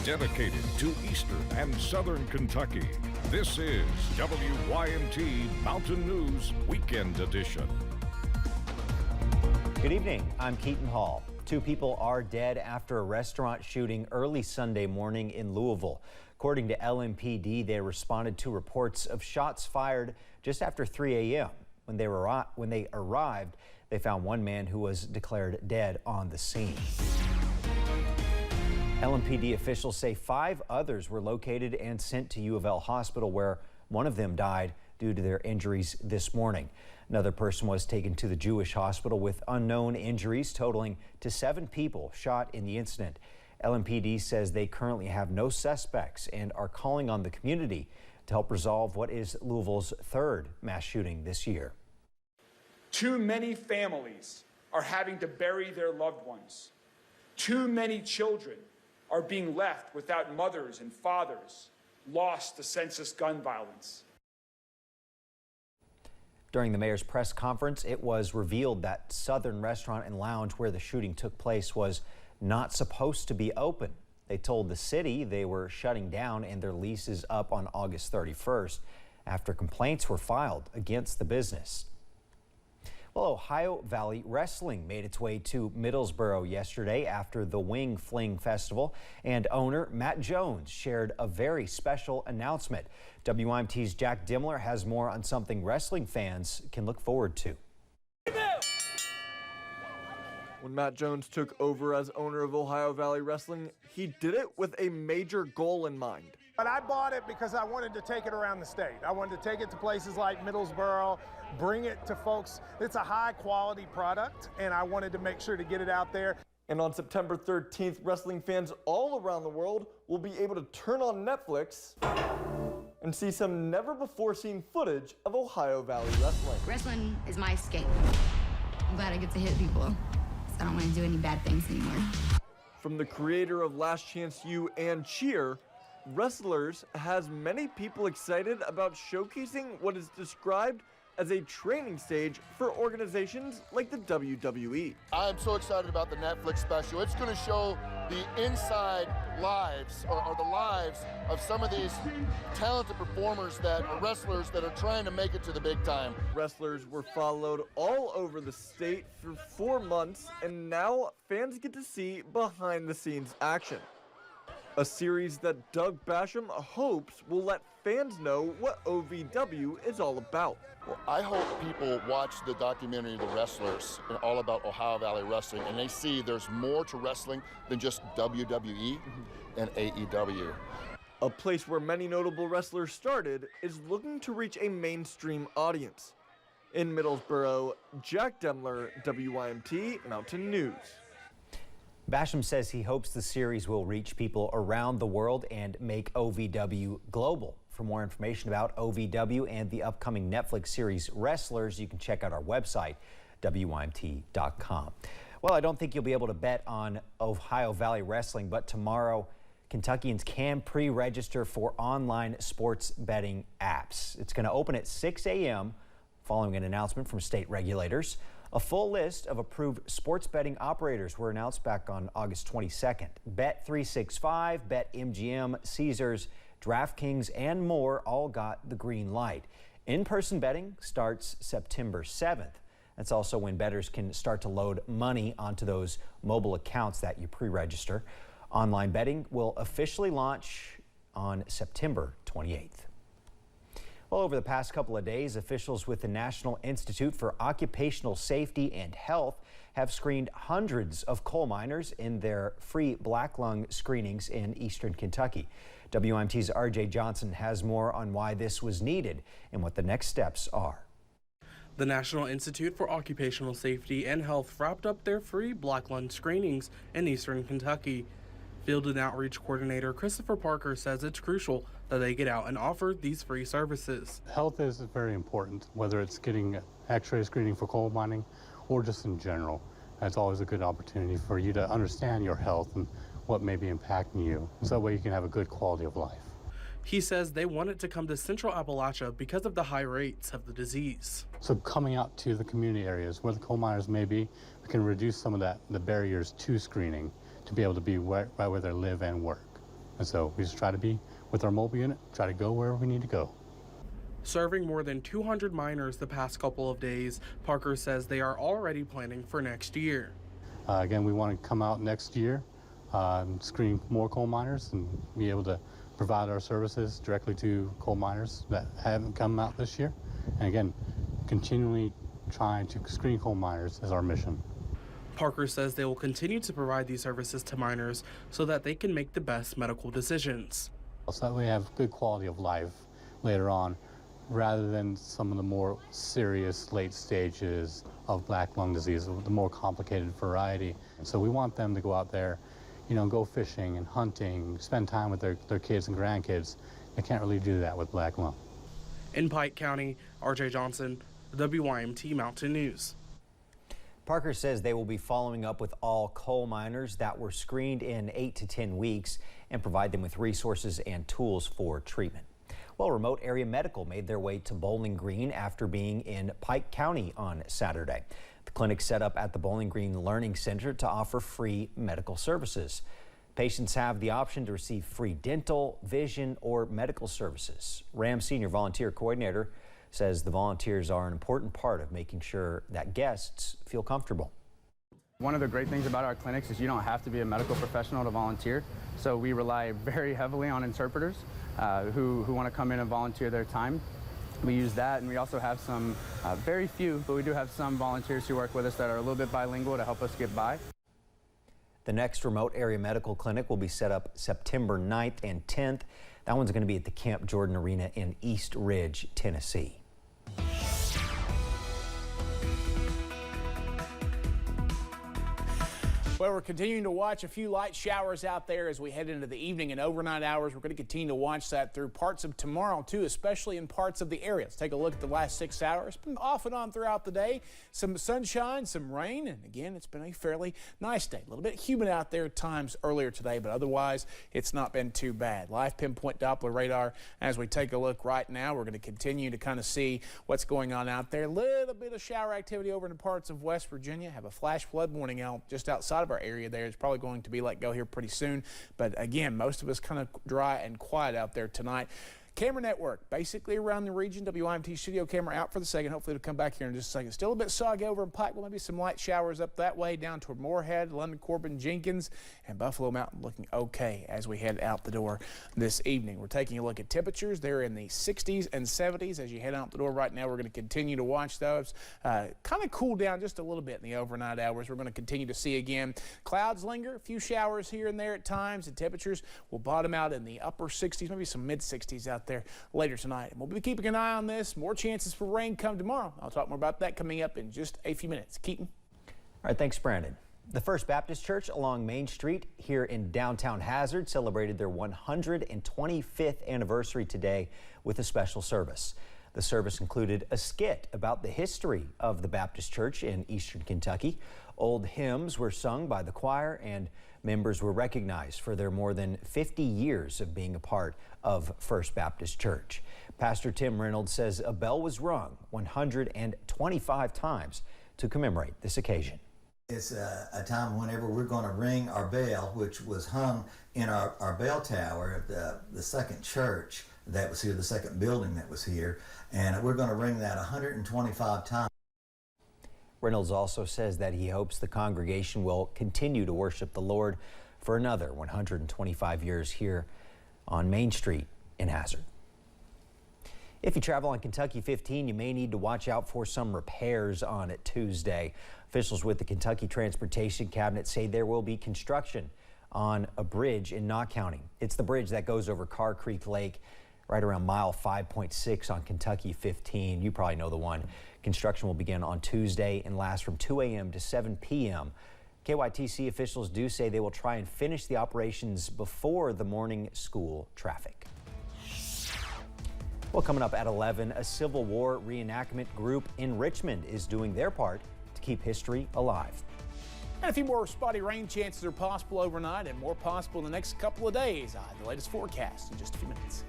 dedicated to Eastern and Southern Kentucky. This is WYMT Mountain News Weekend Edition. Good evening, I'm Keaton Hall. 2 people are dead after a restaurant shooting early Sunday morning in Louisville. According to LMPD, they responded to reports of shots fired just after 3 a.m. When they arrived, they found one man who was declared dead on the scene. LMPD officials say 5 others were located and sent to U of L Hospital, where one of them died due to their injuries this morning. Another person was taken to the Jewish hospital with unknown injuries, totaling to 7 people shot in the incident. LMPD says they currently have no suspects and are calling on the community to help resolve what is Louisville's 3rd mass shooting this year. Too many families are having to bury their loved ones. Too many children are being left without mothers and fathers, lost to senseless gun violence. During the mayor's press conference, it was revealed that Southern Restaurant and Lounge, where the shooting took place, was not supposed to be open. They told the city they were shutting down and their lease is up on August 31st after complaints were filed against the business. Well, Ohio Valley Wrestling made its way to Middlesboro yesterday after the Wing Fling Festival, and owner Matt Jones shared a very special announcement. WYMT's Jack Dimmler has more on something wrestling fans can look forward to. When Matt Jones took over as owner of Ohio Valley Wrestling, he did it with a major goal in mind. But I bought it because I wanted to take it around the state. I wanted to take it to places like Middlesboro, bring it to folks. It's a high quality product, and I wanted to make sure to get it out there. And on September 13th, wrestling fans all around the world will be able to turn on Netflix and see some never-before-seen footage of Ohio Valley Wrestling. Wrestling is my escape. I'm glad I get to hit people, so I don't want to do any bad things anymore. From the creator of Last Chance U and Cheer, Wrestlers has many people excited about showcasing what is described as a training stage for organizations like the WWE. I'm so excited about the Netflix special. It's going to show the inside lives, or the lives of some of these talented performers that are wrestlers that are trying to make it to the big time. Wrestlers were followed all over the state for 4 months, and now fans get to see behind-the-scenes action. A series that Doug Basham hopes will let fans know what OVW is all about. Well, I hope people watch the documentary The Wrestlers, and all about Ohio Valley Wrestling, and they see there's more to wrestling than just WWE and AEW. A place where many notable wrestlers started is looking to reach a mainstream audience. In Middlesboro, Jack Dimmler, WYMT Mountain News. Basham says he hopes the series will reach people around the world and make OVW global. For more information about OVW and the upcoming Netflix series Wrestlers, you can check out our website, WYMT.com. Well, I don't think you'll be able to bet on Ohio Valley Wrestling, but tomorrow, Kentuckians can pre-register for online sports betting apps. It's going to open at 6 a.m. following an announcement from state regulators. A full list of approved sports betting operators were announced back on August 22nd. Bet365, BetMGM, Caesars, DraftKings, and more all got the green light. In-person betting starts September 7th. That's also when bettors can start to load money onto those mobile accounts that you pre-register. Online betting will officially launch on September 28th. Well, over the past couple of days, officials with the National Institute for Occupational Safety and Health have screened hundreds of coal miners in their free black lung screenings in eastern Kentucky. WMT's RJ Johnson has more on why this was needed and what the next steps are. The National Institute for Occupational Safety and Health wrapped up their free black lung screenings in eastern Kentucky. Field and Outreach Coordinator Christopher Parker says it's crucial that they get out and offer these free services. Health is very important, whether it's getting X-ray screening for coal mining or just in general. It's always a good opportunity for you to understand your health and what may be impacting you, so that way you can have a good quality of life. He says they want it to come to Central Appalachia because of the high rates of the disease. So coming out to the community areas where the coal miners may be, we can reduce some of the barriers to screening to be able to be right where they live and work. And so we just try to be with our mobile unit, try to go wherever we need to go. Serving more than 200 miners the past couple of days, Parker says they are already planning for next year. Again, we want to come out next year, screen more coal miners and be able to provide our services directly to coal miners that haven't come out this year. And again, continually trying to screen coal miners is our mission. Parker says they will continue to provide these services to miners so that they can make the best medical decisions. So that we have good quality of life later on, rather than some of the more serious late stages of black lung disease, the more complicated variety. So we want them to go out there, go fishing and hunting, spend time with their kids and grandkids. They can't really do that with black lung. In Pike County, RJ Johnson, WYMT Mountain News. Parker says they will be following up with all coal miners that were screened in 8 to 10 weeks and provide them with resources and tools for treatment. Well, remote area medical made their way to Bowling Green after being in Pike County on Saturday. The clinic set up at the Bowling Green Learning Center to offer free medical services. Patients have the option to receive free dental, vision, or medical services. RAM Senior Volunteer Coordinator says the volunteers are an important part of making sure that guests feel comfortable. One of the great things about our clinics is you don't have to be a medical professional to volunteer. So we rely very heavily on interpreters who want to come in and volunteer their time. We use that, and we also have some, very few, but we do have some volunteers who work with us that are a little bit bilingual to help us get by. The next remote area medical clinic will be set up September 9th and 10th. That one's going to be at the Camp Jordan Arena in East Ridge, Tennessee. Well, we're continuing to watch a few light showers out there as we head into the evening and overnight hours. We're going to continue to watch that through parts of tomorrow, too, especially in parts of the area. Let's take a look at the last 6 hours. Been off and on throughout the day. Some sunshine, some rain, and again, it's been a fairly nice day. A little bit humid out there at times earlier today, but otherwise, it's not been too bad. Live pinpoint Doppler radar as we take a look right now. We're going to continue to kind of see what's going on out there. A little bit of shower activity over in parts of West Virginia. Have a flash flood warning out just outside of our area there. It's probably going to be let go here pretty soon, but again, most of us kind of dry and quiet out there tonight. Camera network basically around the region. WYMT studio camera out for the second. Hopefully it'll come back here in just a second. Still a bit soggy over in Pikeville. Maybe some light showers up that way down toward Moorhead, London, Corbin, Jenkins, and Buffalo Mountain looking okay as we head out the door this evening. We're taking a look at temperatures. They're in the 60s and 70s as you head out the door right now. We're going to continue to watch those. Kind of cool down just a little bit in the overnight hours. We're going to continue to see again. Clouds linger, a few showers here and there at times, and temperatures will bottom out in the upper 60s, maybe some mid 60s out there later tonight. And we'll be keeping an eye on this. More chances for rain come tomorrow. I'll talk more about that coming up in just a few minutes. Keaton. All right, thanks, Brandon. The First Baptist Church along Main Street here in downtown Hazard celebrated their 125th anniversary today with a special service. The service included a skit about the history of the Baptist Church in eastern Kentucky. Old hymns were sung by the choir, and members were recognized for their more than 50 years of being a part of First Baptist Church. Pastor Tim Reynolds says a bell was rung 125 times to commemorate this occasion. It's a time whenever we're going to ring our bell, which was hung in our bell tower at the second church that was here, the second building that was here, and we're going to ring that 125 times. Reynolds also says that he hopes the congregation will continue to worship the Lord for another 125 years here on Main Street in Hazard. If you travel on Kentucky 15, you may need to watch out for some repairs on it Tuesday. Officials with the Kentucky Transportation Cabinet say there will be construction on a bridge in Knott County. It's the bridge that goes over Carr Creek Lake right around mile 5.6 on Kentucky 15. You probably know the one. Construction will begin on Tuesday and last from 2 a.m. to 7 p.m. KYTC officials do say they will try and finish the operations before the morning school traffic. Well, coming up at 11, a Civil War reenactment group in Richmond is doing their part to keep history alive. And a few more spotty rain chances are possible overnight and more possible in the next couple of days. The latest forecast in just a few minutes.